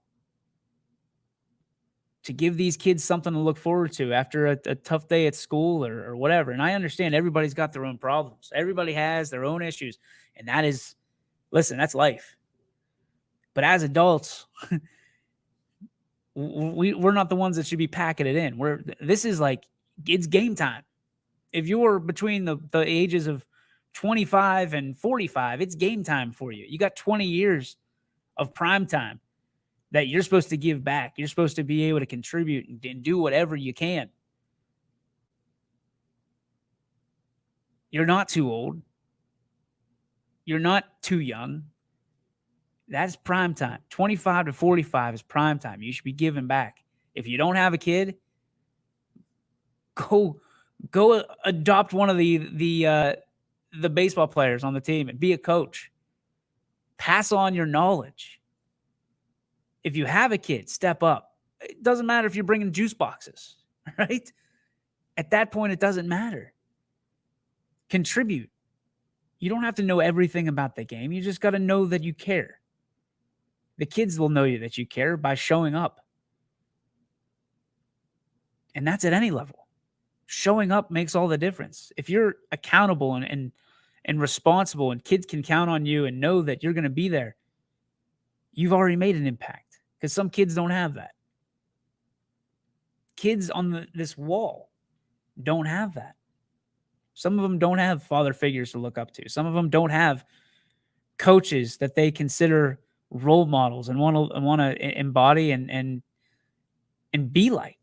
Speaker 2: to give these kids something to look forward to after a tough day at school or whatever. And I understand everybody's got their own problems. Everybody has their own issues. And that is, listen, that's life. But as adults, we're not the ones that should be packing it in. This is like, it's game time. If you're between the ages of 25 and 45, it's game time for you. You got 20 years of prime time that you're supposed to give back. You're supposed to be able to contribute and do whatever you can. You're not too old. You're not too young. That's prime time. 25 to 45 is prime time. You should be giving back. If you don't have a kid, go adopt one of the baseball players on the team and be a coach. Pass on your knowledge. if you have a kid, step up. It doesn't matter if you're bringing juice boxes, right? At that point, it doesn't matter. Contribute. You don't have to know everything about the game. You just got to know that you care. The kids will know you that you care by showing up. And that's at any level. Showing up makes all the difference. If you're accountable and responsible and kids can count on you and know that you're going to be there, you've already made an impact, because some kids don't have that. Kids on this wall don't have that. Some of them don't have father figures to look up to. Some of them don't have coaches that they consider role models and want to embody and be like.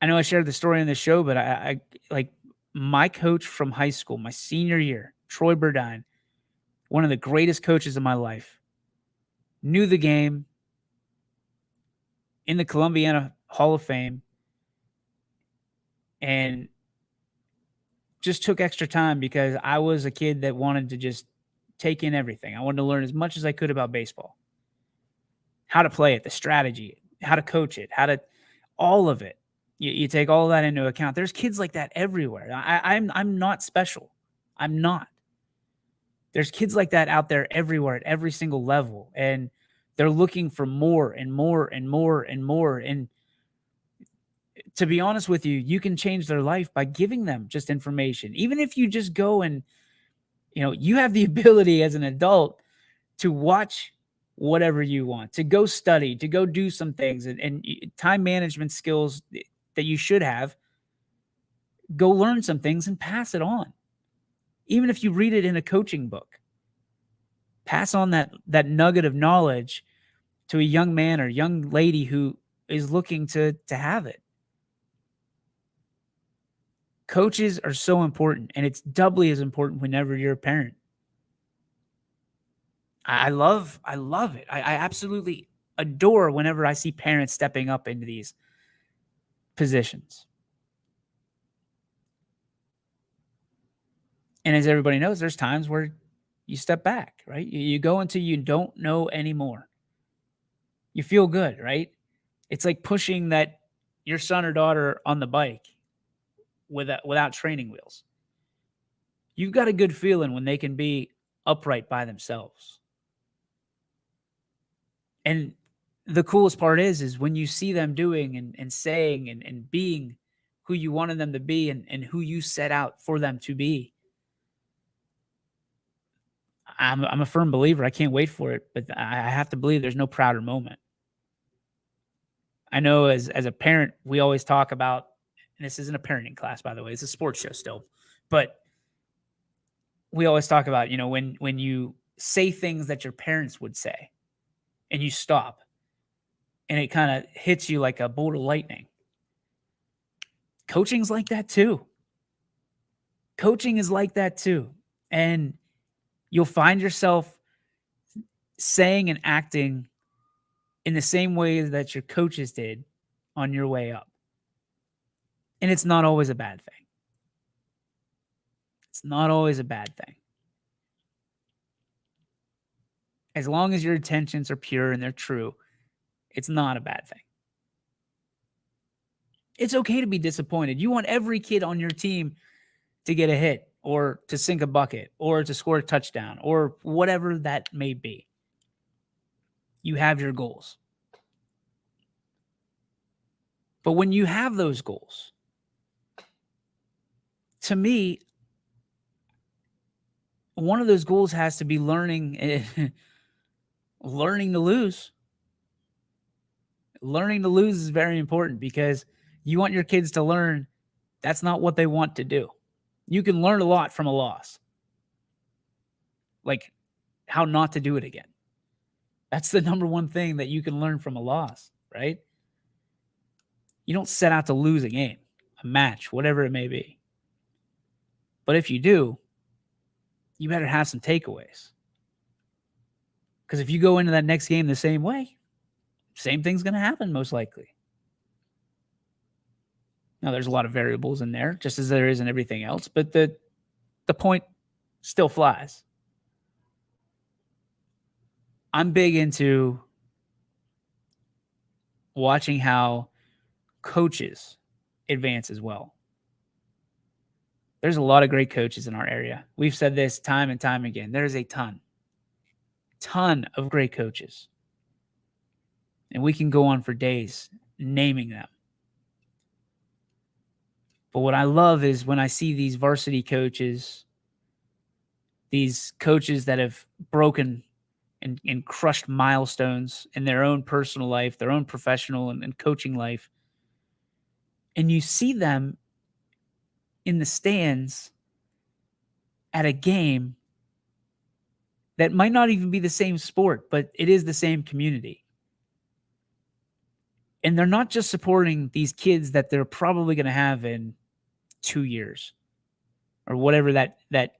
Speaker 2: I know I shared the story in the show, but I like my coach from high school, my senior year, Troy Burdine, one of the greatest coaches of my life, knew the game, in the Columbiana Hall of Fame, and just took extra time because I was a kid that wanted to just take in everything. I wanted to learn as much as I could about baseball, how to play it, the strategy, how to coach it, all of it. You take all of that into account. There's kids like that everywhere. I'm not special. I'm not. There's kids like that out there everywhere at every single level, and they're looking for more and more and more and more. And to be honest with you, you can change their life by giving them just information. Even if you just go and, you have the ability as an adult to watch whatever you want, to go study, to go do some things, and time management skills that you should have. Go learn some things and pass it on. Even if you read it in a coaching book, pass on that nugget of knowledge to a young man or young lady who is looking to have it. Coaches are so important, and it's doubly as important whenever you're a parent. I love it. I absolutely adore whenever I see parents stepping up into these positions. And as everybody knows, there's times where you step back, right? You go until you don't know anymore. You feel good, right? It's like pushing your son or daughter on the bike without training wheels. You've got a good feeling when they can be upright by themselves. And the coolest part is when you see them doing and saying and being who you wanted them to be and who you set out for them to be. I'm a firm believer. I can't wait for it, but I have to believe there's no prouder moment. I know as a parent, we always talk about, and this isn't a parenting class, by the way, it's a sports show still, but we always talk about, when you say things that your parents would say and you stop and it kind of hits you like a bolt of lightning. Coaching's like that too. Coaching is like that too. And you'll find yourself saying and acting in the same way that your coaches did on your way up. And it's not always a bad thing. It's not always a bad thing. As long as your intentions are pure and they're true, it's not a bad thing. It's okay to be disappointed. You want every kid on your team to get a hit or to sink a bucket or to score a touchdown or whatever that may be. You have your goals. But when you have those goals, to me, one of those goals has to be learning to lose. Learning to lose is very important because you want your kids to learn that's not what they want to do. You can learn a lot from a loss. Like how not to do it again. That's the number one thing that you can learn from a loss, right? You don't set out to lose a game, a match, whatever it may be. But if you do, you better have some takeaways. Because if you go into that next game the same way, same thing's going to happen most likely. Now, there's a lot of variables in there, just as there is in everything else, but the point still flies. I'm big into watching how coaches advance as well. There's a lot of great coaches in our area. We've said this time and time again. There's a ton of great coaches. And we can go on for days naming them. But what I love is when I see these varsity coaches, these coaches that have broken and crushed milestones in their own personal life, their own professional and coaching life. And you see them in the stands at a game that might not even be the same sport, but it is the same community. And they're not just supporting these kids that they're probably going to have in 2 years or whatever that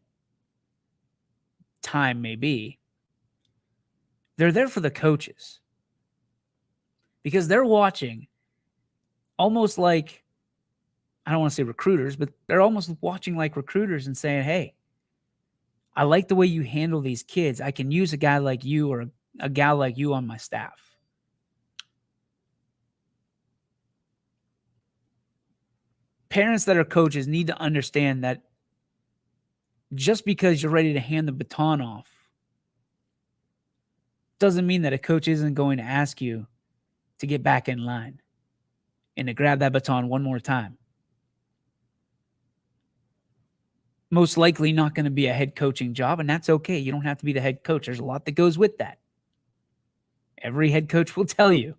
Speaker 2: time may be. They're there for the coaches because they're watching almost like, I don't want to say recruiters, but they're almost watching like recruiters and saying, hey, I like the way you handle these kids. I can use a guy like you or a gal like you on my staff. Parents that are coaches need to understand that just because you're ready to hand the baton off doesn't mean that a coach isn't going to ask you to get back in line and to grab that baton one more time. Most likely not going to be a head coaching job, and that's okay. You don't have to be the head coach. There's a lot that goes with that. Every head coach will tell you.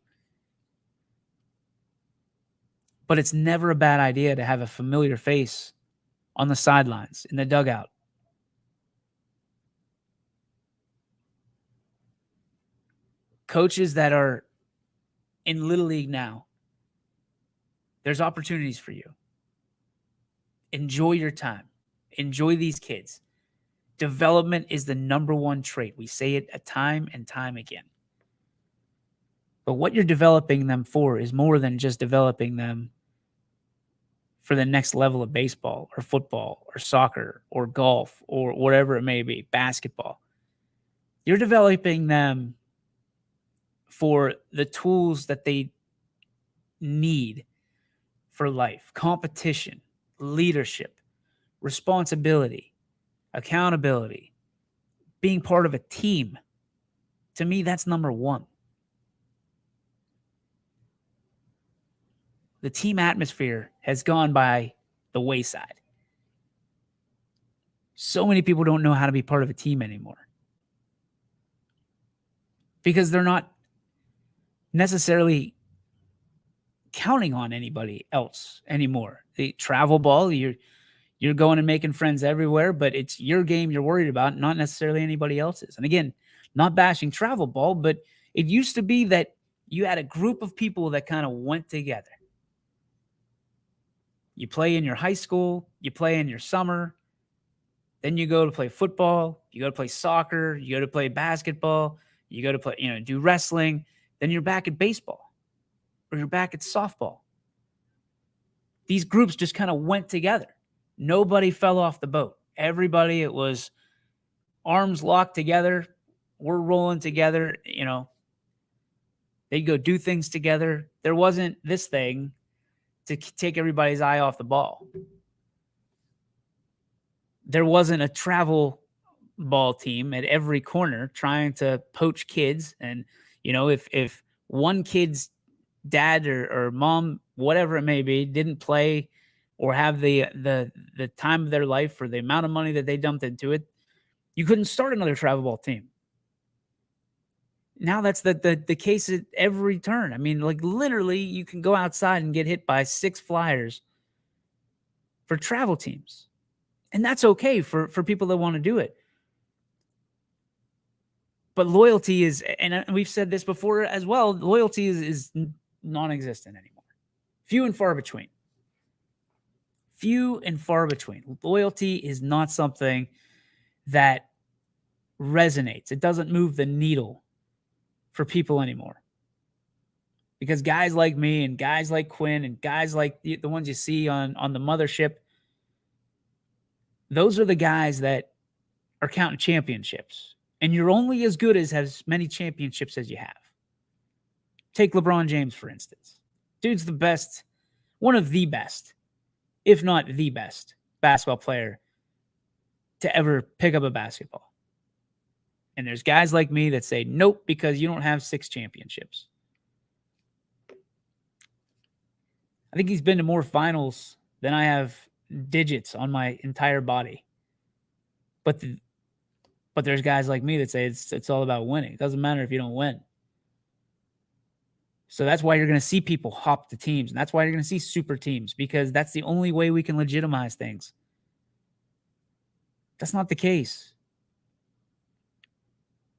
Speaker 2: But it's never a bad idea to have a familiar face on the sidelines, in the dugout. Coaches that are in Little League now, there's opportunities for you. Enjoy your time. Enjoy these kids. Development is the number one trait. We say it a time and time again. But what you're developing them for is more than just developing them for the next level of baseball or football or soccer or golf or whatever it may be, basketball. You're developing them for the tools that they need for life: competition, leadership, responsibility, accountability, being part of a team. To me, that's number one. The team atmosphere has gone by the wayside. So many people don't know how to be part of a team anymore because they're not necessarily counting on anybody else anymore. The travel ball, you're going and making friends everywhere, but it's your game you're worried about, not necessarily anybody else's. And again, not bashing travel ball, but it used to be that you had a group of people that kind of went together. You play in your high school, you play in your summer, then you go to play football, you go to play soccer, you go to play basketball, you go to play, do wrestling, then you're back at baseball or you're back at softball. These groups just kind of went together. Nobody fell off the boat. Everybody, it was arms locked together. We're rolling together, They'd go do things together. There wasn't this thing to take everybody's eye off the ball. There wasn't a travel ball team at every corner trying to poach kids. And, if one kid's dad or mom, whatever it may be, didn't play or have the time of their life or the amount of money that they dumped into it, you couldn't start another travel ball team. Now that's the case at every turn. I mean, like literally you can go outside and get hit by 6 flyers for travel teams. And that's okay for people that want to do it. But loyalty is, and we've said this before as well, loyalty is non-existent anymore. Few and far between. Few and far between. Loyalty is not something that resonates. It doesn't move the needle for people anymore. Because guys like me and guys like Quinn and guys like the ones you see on the mothership, those are the guys that are counting championships And you're only as good as many championships as you have. Take LeBron James, for instance. Dude's the best, one of the best, if not the best basketball player to ever pick up a basketball. And there's guys like me that say, nope, because you don't have 6 championships. I think he's been to more finals than I have digits on my entire body. But there's guys like me that say it's all about winning. It doesn't matter if you don't win. So that's why you're going to see people hop the teams. And that's why you're going to see super teams, because that's the only way we can legitimize things. That's not the case.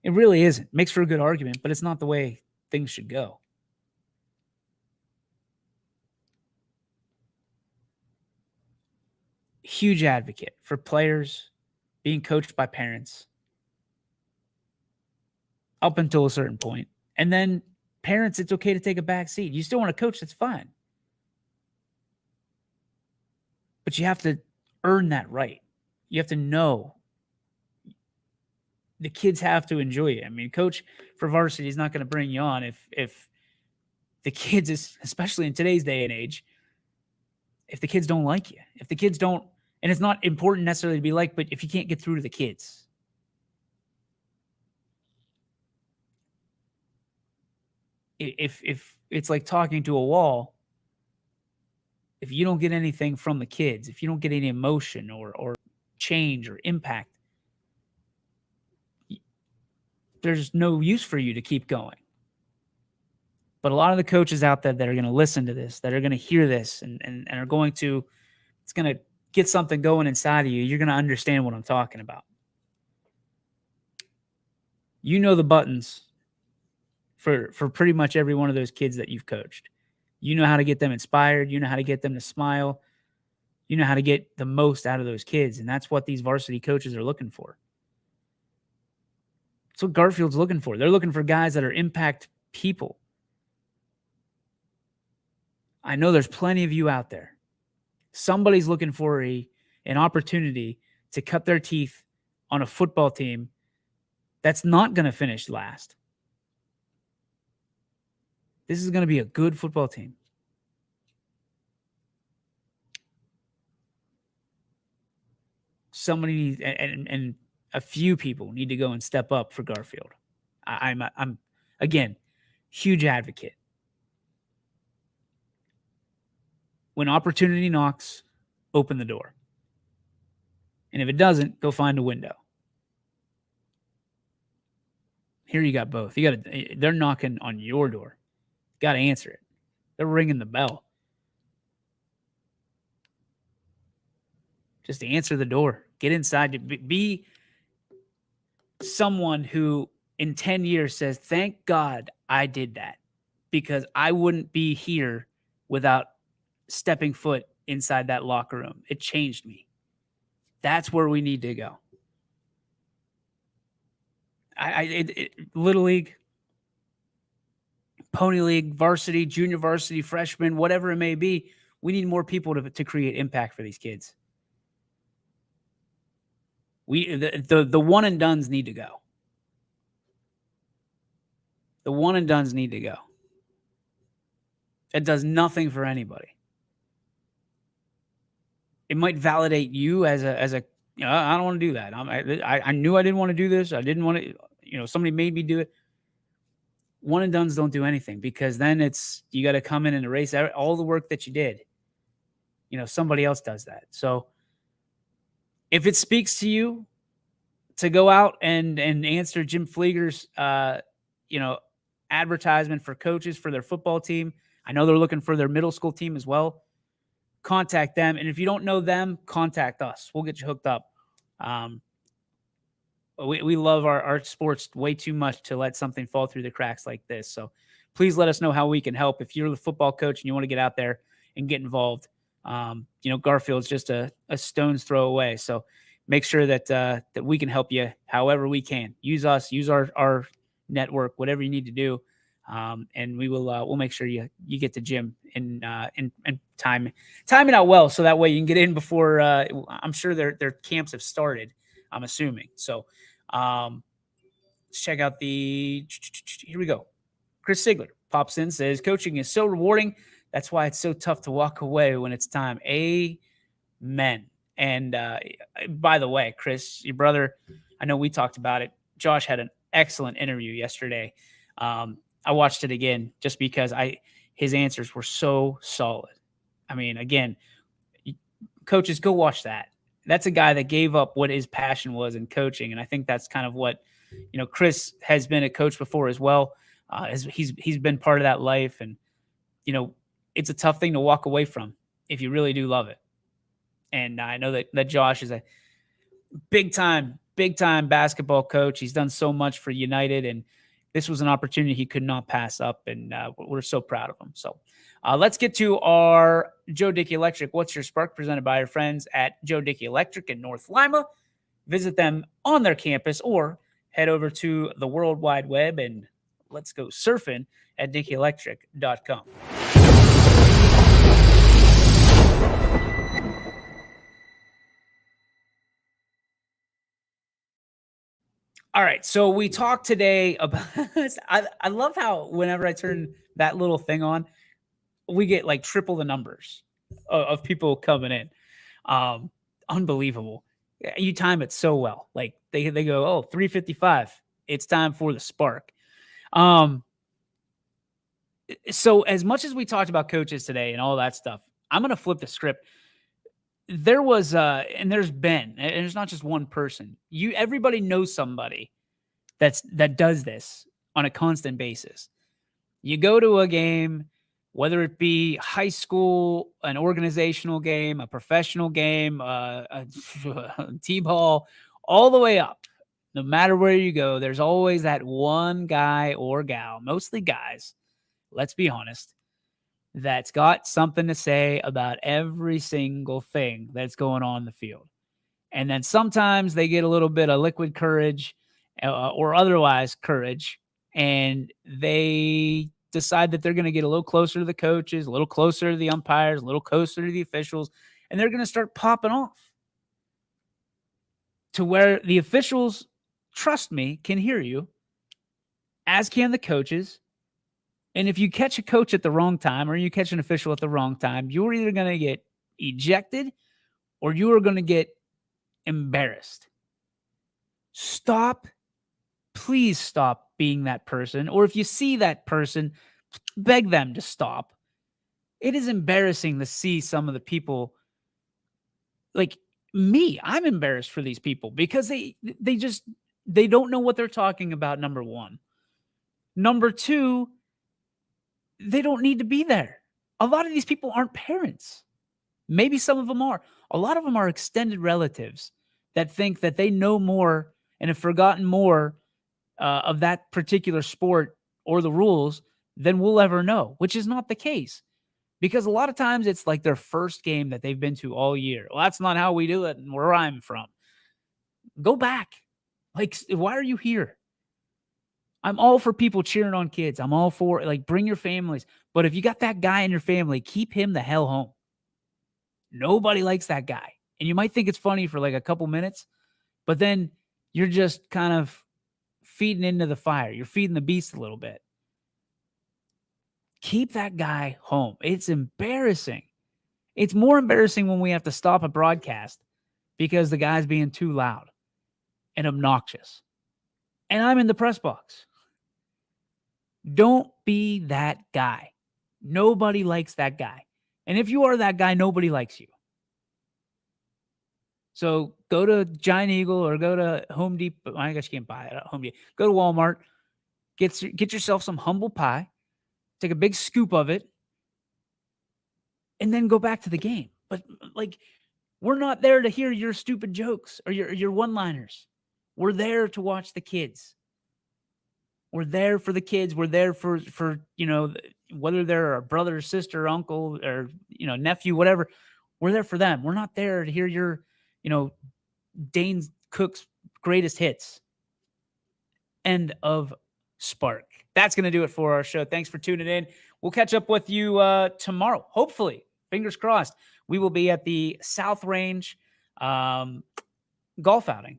Speaker 2: It really isn't. Makes for a good argument, but it's not the way things should go. Huge advocate for players being coached by parents up until a certain point. And then parents, it's okay to take a back seat. You still want to coach, that's fine. But you have to earn that right. You have to know. The kids have to enjoy it. I mean, coach for varsity is not going to bring you on if the kids, especially in today's day and age, if the kids don't like you, if the kids don't, and it's not important necessarily to be liked, but if you can't get through to the kids. If it's like talking to a wall, if you don't get anything from the kids, if you don't get any emotion or change or impact, there's no use for you to keep going. But a lot of the coaches out there that are going to listen to this, that are going to hear this and are going to, it's going to get something going inside of you. You're going to understand what I'm talking about. You know the buttons for pretty much every one of those kids that you've coached. You know how to get them inspired. You know how to get them to smile. You know how to get the most out of those kids. And that's what these varsity coaches are looking for. That's what Garfield's looking for. They're looking for guys that are impact people. I know there's plenty of you out there. Somebody's looking for an opportunity to cut their teeth on a football team that's not going to finish last. This is going to be a good football team. Somebody and a few people need to go and step up for Garfield. I'm again, huge advocate. When opportunity knocks, open the door. And if it doesn't, go find a window. Here you got both. They're knocking on your door. You got to answer it. They're ringing the bell. Just answer the door. Get inside. Be someone who in 10 years says, thank God I did that, because I wouldn't be here without stepping foot inside that locker room. It changed me. That's where we need to go. Little League, Pony League, varsity, junior varsity, freshman, whatever it may be, we need more people to create impact for these kids. The one and dones need to go. The one and dones need to go. It does nothing for anybody. It might validate you as a I don't want to do that. I knew I didn't want to do this. I didn't want to, somebody made me do it. One and dones don't do anything, because then you got to come in and erase all the work that you did. Somebody else does that. So if it speaks to you to go out and answer Jim Flieger's, advertisement for coaches for their football team, I know they're looking for their middle school team as well. Contact them. And if you don't know them, contact us. We'll get you hooked up. We love our sports way too much to let something fall through the cracks like this. So please let us know how we can help. If you're the football coach and you want to get out there and get involved, Garfield's just a stone's throw away. So make sure that we can help you however we can. Use us, use our network, whatever you need to do. And we'll make sure you get to Jim in time it out well, so that way you can get in before I'm sure their camps have started, I'm assuming. So Let's check out here we go. Chris Sigler pops in, says, coaching is so rewarding. That's why it's so tough to walk away when it's time. Amen. And by the way, Chris, your brother, I know we talked about it. Josh had an excellent interview yesterday. I watched it again just because his answers were so solid. I mean, again, coaches, go watch that. That's a guy that gave up what his passion was in coaching. And I think that's kind of what, Chris has been a coach before as well. He's been part of that life. And, it's a tough thing to walk away from if you really do love it. And I know that Josh is a big time basketball coach. He's done so much for United, and this was an opportunity he could not pass up. And we're so proud of him. So let's get to our Joe Dickey Electric. What's your spark? Presented by our friends at Joe Dickey Electric in North Lima. Visit them on their campus or head over to the World Wide Web and let's go surfing at DickeyElectric.com. All right, so we talked today about I love how whenever I turn that little thing on, we get like triple the numbers of people coming in. Unbelievable. You time it so well. Like they go, 3:55. It's time for the spark. So as much as we talked about coaches today and all that stuff, I'm going to flip the script. There was and there's been, and there's not just one person. Everybody knows somebody that does this on a constant basis. You go to a game, whether it be high school, an organizational game, a professional game, a T-ball, all the way up. No matter where you go, there's always that one guy or gal, mostly guys, let's be honest, that's got something to say about every single thing that's going on in the field. And then sometimes they get a little bit of liquid courage or otherwise courage, and they decide that they're going to get a little closer to the coaches, a little closer to the umpires, a little closer to the officials, and they're going to start popping off to where the officials, trust me, can hear you, as can the coaches. And if you catch a coach at the wrong time or you catch an official at the wrong time, you're either going to get ejected or you are going to get embarrassed. Stop. Please stop being that person. Or if you see that person, beg them to stop. It is embarrassing to see some of the people like me. I'm embarrassed for these people because they don't know what they're talking about, number one. Number two, they don't need to be there. A lot of these people aren't parents. Maybe some of them are. A lot of them are extended relatives that think that they know more and have forgotten more of that particular sport or the rules than we'll ever know, which is not the case. Because a lot of times it's like their first game that they've been to all year. Well, that's not how we do it where I'm from. Go back. Like, why are you here? I'm all for people cheering on kids. I'm all for, like, bring your families. But if you got that guy in your family, keep him the hell home. Nobody likes that guy. And you might think it's funny for like a couple minutes, but then you're just kind of feeding into the fire. You're feeding the beast a little bit. Keep that guy home. It's embarrassing. It's more embarrassing when we have to stop a broadcast because the guy's being too loud and obnoxious. And I'm in the press box. Don't be that guy. Nobody likes that guy. And if you are that guy, nobody likes you. So go to Giant Eagle or go to Home Depot. I guess you can't buy it at Home Depot. Go to Walmart. Get yourself some humble pie. Take a big scoop of it. And then go back to the game. But like, we're not there to hear your stupid jokes or your one-liners. We're there to watch the kids. We're there for the kids. We're there for whether they're a brother, sister, uncle, or, nephew, whatever. We're there for them. We're not there to hear your, Dane Cook's greatest hits. End of spark. That's going to do it for our show. Thanks for tuning in. We'll catch up with you tomorrow. Hopefully, fingers crossed, we will be at the South Range golf outing.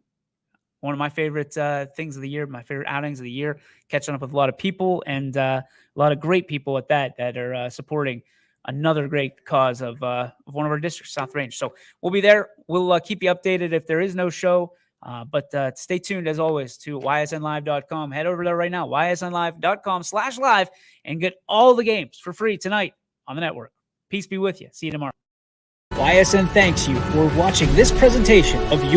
Speaker 2: one of my favorite things of the year, my favorite outings of the year, catching up with a lot of people and a lot of great people at that are supporting another great cause of one of our districts, South Range. So we'll be there. We'll keep you updated if there is no show. But stay tuned, as always, to ysnlive.com. Head over there right now, ysnlive.com/live, and get all the games for free tonight on the network. Peace be with you. See you tomorrow. YSN thanks you for watching this presentation of